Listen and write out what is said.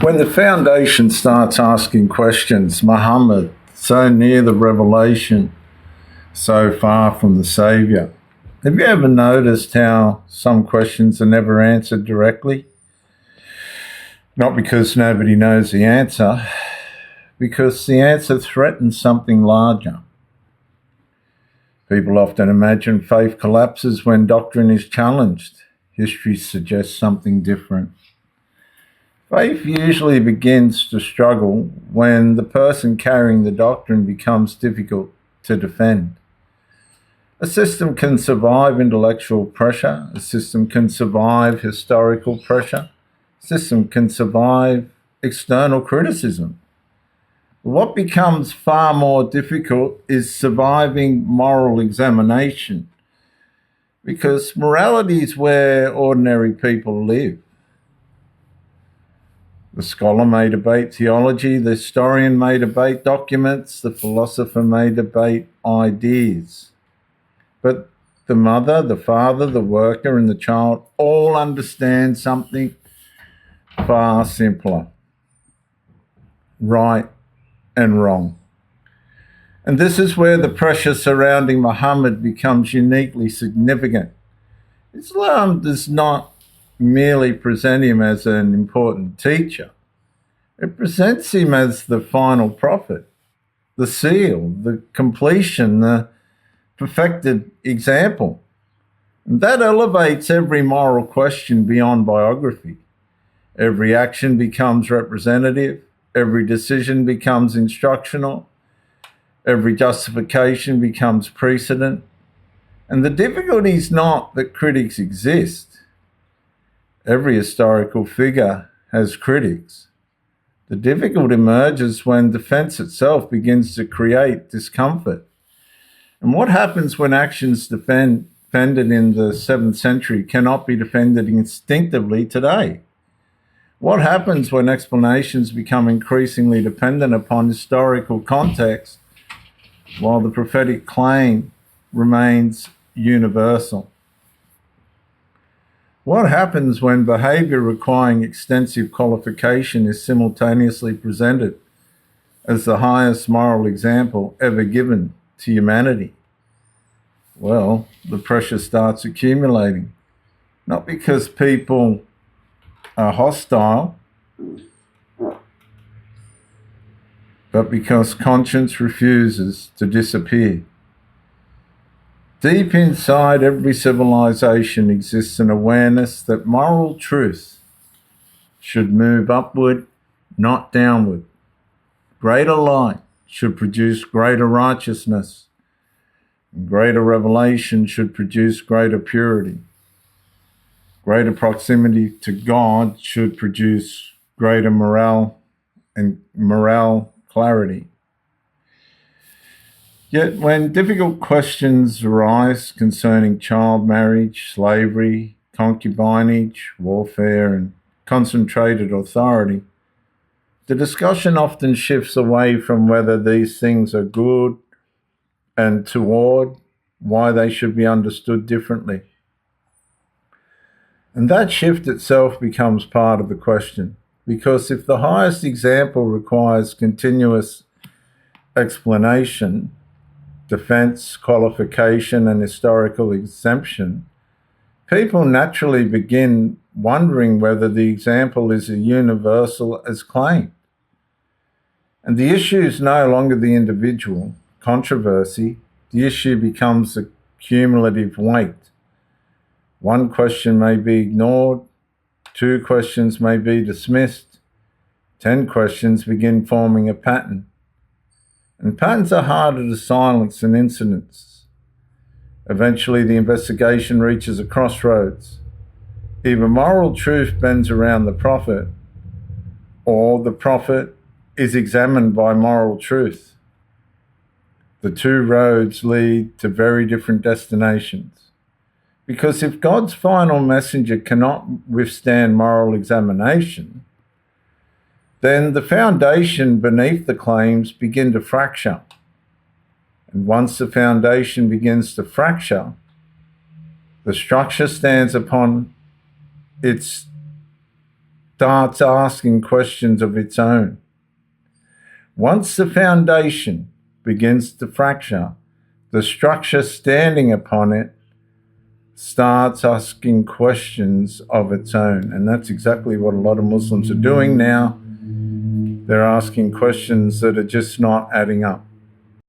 When the foundation starts asking questions, Muhammad, so near the revelation, so far from the Saviour. Have you ever noticed how some questions are never answered directly? Not because nobody knows the answer, because the answer threatens something larger. People often imagine faith collapses when doctrine is challenged. History suggests something different. Faith usually begins to struggle when the person carrying the doctrine becomes difficult to defend. A system can survive intellectual pressure. A system can survive historical pressure. A system can survive external criticism. What becomes far more difficult is surviving moral examination, because morality is where ordinary people live. The scholar may debate theology, the historian may debate documents, the philosopher may debate ideas. But the mother, the father, the worker, and the child all understand something far simpler: right and wrong. And this is where the pressure surrounding Muhammad becomes uniquely significant. Islam does not merely present him as an important teacher. It presents him as the final prophet, the seal, the completion, the perfected example. And that elevates every moral question beyond biography. Every action becomes representative. Every decision becomes instructional. Every justification becomes precedent. And the difficulty is not that critics exist. Every historical figure has critics. The difficulty emerges when defense itself begins to create discomfort. And what happens when actions defended in the 7th century cannot be defended instinctively today? What happens when explanations become increasingly dependent upon historical context while the prophetic claim remains universal? What happens when behaviour requiring extensive qualification is simultaneously presented as the highest moral example ever given to humanity? Well, the pressure starts accumulating, not because people are hostile, but because conscience refuses to disappear. Deep inside every civilization exists an awareness that moral truth should move upward, not downward. Greater light should produce greater righteousness, and greater revelation should produce greater purity. Greater proximity to God should produce greater morale and moral clarity. Yet when difficult questions arise concerning child marriage, slavery, concubinage, warfare, and concentrated authority, the discussion often shifts away from whether these things are good and toward why they should be understood differently. And that shift itself becomes part of the question, because if the highest example requires continuous explanation, defense, qualification, and historical exemption, people naturally begin wondering whether the example is as universal as claimed. And the issue is no longer the individual controversy. The issue becomes a cumulative weight. One question may be ignored, 2 questions may be dismissed, 10 questions begin forming a pattern. And patterns are harder to silence than incidents. Eventually the investigation reaches a crossroads. Either moral truth bends around the prophet, or the prophet is examined by moral truth. The two roads lead to very different destinations. Because if God's final messenger cannot withstand moral examination, then the foundation beneath the claims begin to fracture. And once the foundation begins to fracture, the structure stands upon its starts asking questions of its own. Once the foundation begins to fracture, the structure standing upon it starts asking questions of its own. And that's exactly what a lot of Muslims are doing now. They're asking questions that are just not adding up.